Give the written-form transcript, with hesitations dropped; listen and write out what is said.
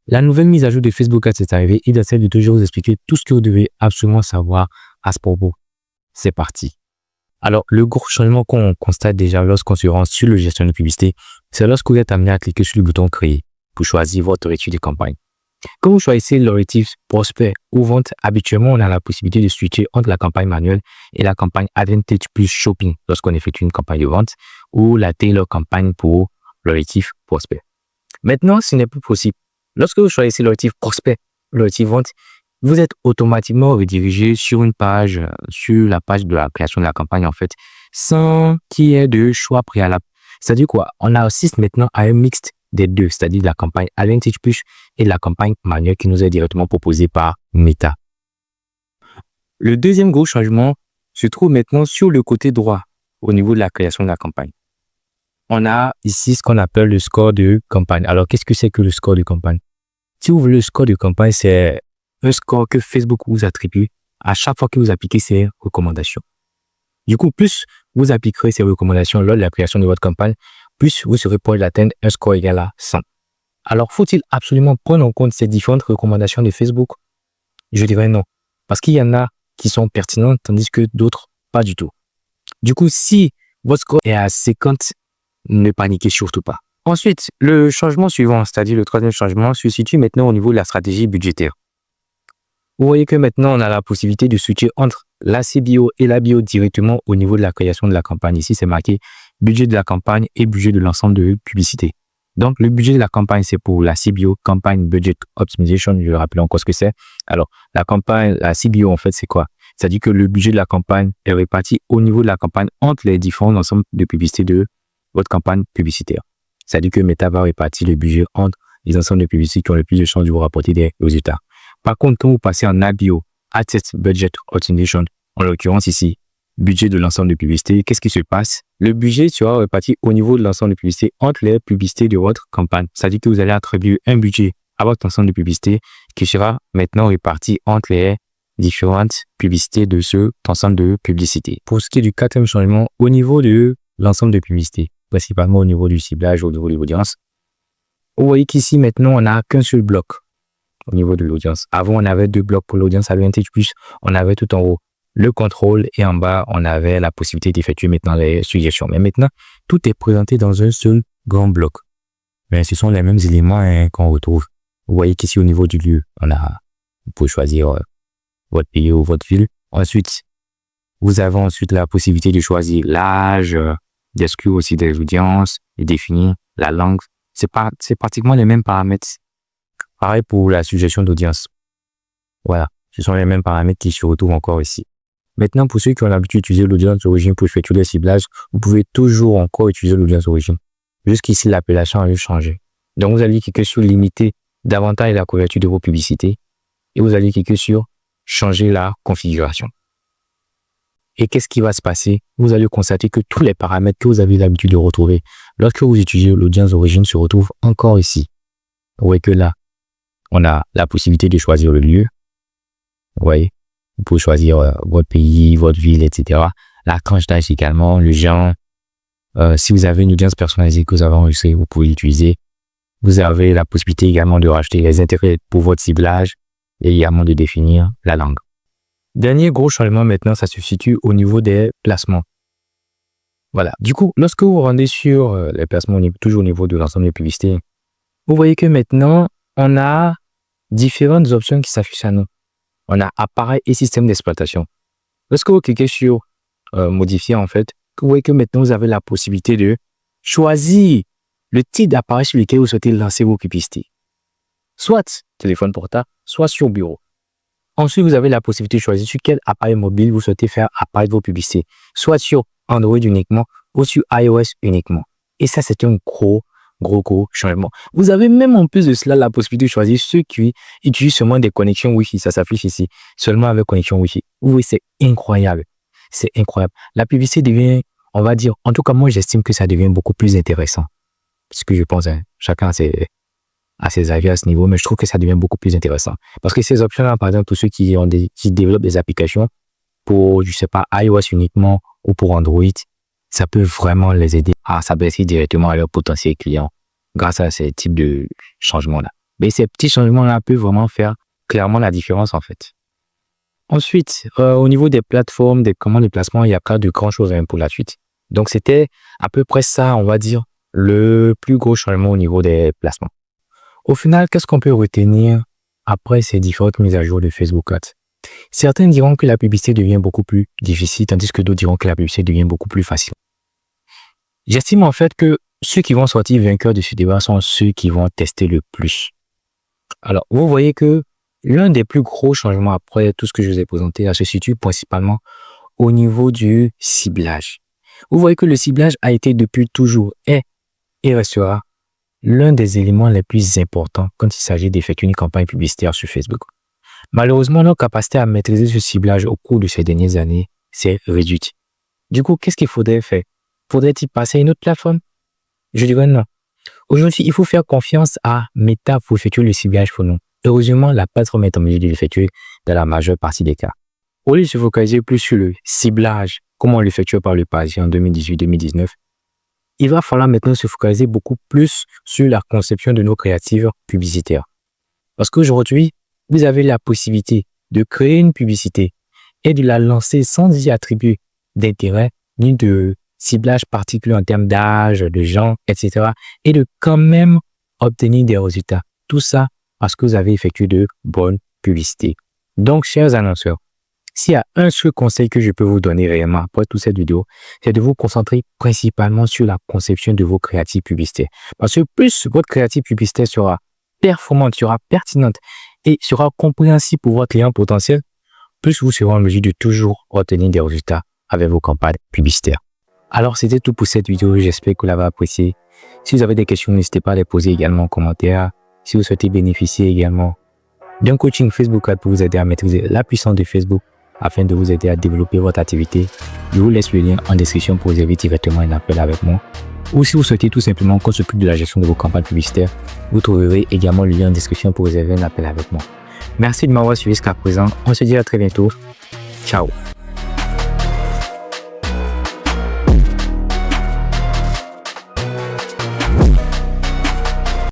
La nouvelle mise à jour de Facebook Ads est arrivée et j'essaie de toujours vous expliquer tout ce que vous devez absolument savoir à ce propos. C'est parti. Alors, le gros changement qu'on constate déjà lorsqu'on se rend sur le gestionnaire de publicité, c'est lorsque vous êtes amené à cliquer sur le bouton créer pour choisir votre étude de campagne. Quand vous choisissez l'objectif prospect ou vente, habituellement, on a la possibilité de switcher entre la campagne manuelle et la campagne Advantage plus Shopping lorsqu'on effectue une campagne de vente ou la tailor campagne pour l'objectif prospect. Maintenant, ce n'est plus possible. Lorsque vous choisissez l'objectif prospect, l'objectif vente, vous êtes automatiquement redirigé sur une page, sur la page de la création de la campagne, en fait, sans qu'il y ait de choix préalable. C'est-à-dire quoi? On assiste maintenant à un mixte des deux, c'est-à-dire la campagne Advantage Push et la campagne manuelle qui nous est directement proposée par Meta. Le deuxième gros changement se trouve maintenant sur le côté droit au niveau de la création de la campagne. On a ici ce qu'on appelle le score de campagne. Alors, qu'est-ce que c'est que le score de campagne? Si vous voulez, le score de campagne, c'est un score que Facebook vous attribue à chaque fois que vous appliquez ses recommandations. Du coup, plus vous appliquerez ces recommandations lors de la création de votre campagne, plus vous serez proche d'atteindre un score égal à 100. Alors, faut-il absolument prendre en compte ces différentes recommandations de Facebook? Je dirais non. Parce qu'il y en a qui sont pertinentes, tandis que d'autres, pas du tout. Du coup, si votre score est à 50, ne paniquez surtout pas. Ensuite, le changement suivant, c'est-à-dire le troisième changement, se situe maintenant au niveau de la stratégie budgétaire. Vous voyez que maintenant, on a la possibilité de switcher entre la CBO et la bio directement au niveau de la création de la campagne. Ici, c'est marqué budget de la campagne et budget de l'ensemble de publicité. Donc, le budget de la campagne, c'est pour la CBO, Campaign Budget Optimization. Je vais rappeler encore ce que c'est. Alors, la campagne, la CBO, en fait, c'est quoi? C'est-à-dire que le budget de la campagne est réparti au niveau de la campagne entre les différents ensembles de publicité de votre campagne publicitaire. C'est-à-dire que Meta va répartir le budget entre les ensembles de publicité qui ont le plus de chances de vous rapporter des résultats. Par contre, quand vous passez en ABO, Asset Budget Optimization, en l'occurrence ici, budget de l'ensemble de publicité, qu'est-ce qui se passe? Le budget sera réparti au niveau de l'ensemble de publicité entre les publicités de votre campagne. C'est-à-dire que vous allez attribuer un budget à votre ensemble de publicité qui sera maintenant réparti entre les différentes publicités de cet ensemble de publicité. Pour ce qui est du quatrième changement, au niveau de l'ensemble de publicité, principalement au niveau du ciblage, au niveau de l'audience, vous voyez qu'ici maintenant, on n'a qu'un seul bloc au niveau de l'audience. Avant, on avait deux blocs pour l'audience Advantage Plus. On avait tout en haut le contrôle et en bas, on avait la possibilité d'effectuer maintenant les suggestions. Mais maintenant, tout est présenté dans un seul grand bloc. Mais ce sont les mêmes éléments qu'on retrouve. Vous voyez qu'ici, au niveau du lieu, vous pouvez choisir votre pays ou votre ville. Ensuite, vous avez ensuite la possibilité de choisir l'âge, d'exclure aussi des audiences et définir la langue. C'est pratiquement les mêmes paramètres. Pareil pour la suggestion d'audience. Voilà, ce sont les mêmes paramètres qui se retrouvent encore ici. Maintenant, pour ceux qui ont l'habitude d'utiliser l'audience d'origine pour effectuer les ciblages, vous pouvez toujours encore utiliser l'audience d'origine. Jusqu'ici, l'appellation a changé. Donc, vous allez cliquer sur limiter davantage la couverture de vos publicités et vous allez cliquer sur changer la configuration. Et qu'est-ce qui va se passer? Vous allez constater que tous les paramètres que vous avez l'habitude de retrouver lorsque vous utilisez l'audience d'origine se retrouvent encore ici. Vous voyez que là, on a la possibilité de choisir le lieu. Vous voyez, vous pouvez choisir votre pays, votre ville, etc. La tranche d'âge également, le genre. Si vous avez une audience personnalisée que vous avez enregistrée, vous pouvez l'utiliser. Vous avez la possibilité également de rajouter les intérêts pour votre ciblage et également de définir la langue. Dernier gros changement maintenant, ça se situe au niveau des placements. Voilà. Du coup, lorsque vous rendez sur les placements, toujours au niveau de l'ensemble des publicités, vous voyez que maintenant, on a différentes options qui s'affichent à nous. On a appareil et système d'exploitation. Lorsque vous cliquez sur modifier, en fait, vous voyez que maintenant, vous avez la possibilité de choisir le type d'appareil sur lequel vous souhaitez lancer vos publicités. Soit téléphone portable, soit sur bureau. Ensuite, vous avez la possibilité de choisir sur quel appareil mobile vous souhaitez faire apparaître vos publicités. Soit sur Android uniquement ou sur iOS uniquement. Et ça, c'est un gros changement. Vous avez même en plus de cela la possibilité de choisir ceux qui utilisent seulement des connexions Wi-Fi. Ça s'affiche ici, seulement avec connexion Wi-Fi. Oui, c'est incroyable. C'est incroyable. La publicité devient, on va dire, en tout cas, moi, j'estime que ça devient beaucoup plus intéressant. Ce que je pense, chacun a ses avis à ce niveau, mais je trouve que ça devient beaucoup plus intéressant. Parce que ces options-là, par exemple, tous ceux qui développent des applications pour, je sais pas, iOS uniquement ou pour Android, ça peut vraiment les aider à s'adresser directement à leurs potentiels clients grâce à ces types de changements-là. Mais ces petits changements-là peuvent vraiment faire clairement la différence en fait. Ensuite, au niveau des plateformes, des commandes de placement, il n'y a pas de grand-chose pour la suite. Donc, c'était à peu près ça, on va dire, le plus gros changement au niveau des placements. Au final, qu'est-ce qu'on peut retenir après ces différentes mises à jour de Facebook Ads? Certains diront que la publicité devient beaucoup plus difficile, tandis que d'autres diront que la publicité devient beaucoup plus facile. J'estime en fait que ceux qui vont sortir vainqueurs de ce débat sont ceux qui vont tester le plus. Alors, vous voyez que l'un des plus gros changements après tout ce que je vous ai présenté se situe principalement au niveau du ciblage. Vous voyez que le ciblage a été depuis toujours et restera l'un des éléments les plus importants quand il s'agit d'effectuer une campagne publicitaire sur Facebook. Malheureusement, notre capacité à maîtriser ce ciblage au cours de ces dernières années s'est réduite. Du coup, qu'est-ce qu'il faudrait faire? Faudrait-il passer à une autre plateforme? Je dirais non. Aujourd'hui, il faut faire confiance à Meta pour effectuer le ciblage pour nous. Heureusement, la plateforme est en mesure de l'effectuer dans la majeure partie des cas. Au lieu de se focaliser plus sur le ciblage, comme on l'effectuait par le passé en 2018-2019, il va falloir maintenant se focaliser beaucoup plus sur la conception de nos créatives publicitaires. Parce qu'aujourd'hui, vous avez la possibilité de créer une publicité et de la lancer sans y attribuer d'intérêt ni de ciblage particulier en termes d'âge, de genre, etc. et de quand même obtenir des résultats. Tout ça parce que vous avez effectué de bonnes publicités. Donc, chers annonceurs, s'il y a un seul conseil que je peux vous donner réellement après toute cette vidéo, c'est de vous concentrer principalement sur la conception de vos créatives publicitaires. Parce que plus votre créative publicitaire sera performante, sera pertinente et sera compréhensible pour votre client potentiel, plus vous serez en mesure de toujours obtenir des résultats avec vos campagnes publicitaires. Alors, c'était tout pour cette vidéo. J'espère que vous l'avez apprécié. Si vous avez des questions, n'hésitez pas à les poser également en commentaire. Si vous souhaitez bénéficier également d'un coaching Facebook Ads pour vous aider à maîtriser la puissance de Facebook afin de vous aider à développer votre activité, je vous laisse le lien en description pour réserver directement un appel avec moi. Ou si vous souhaitez tout simplement qu'on s'occupe de la gestion de vos campagnes publicitaires, vous trouverez également le lien en description pour réserver un appel avec moi. Merci de m'avoir suivi jusqu'à présent. On se dit à très bientôt. Ciao.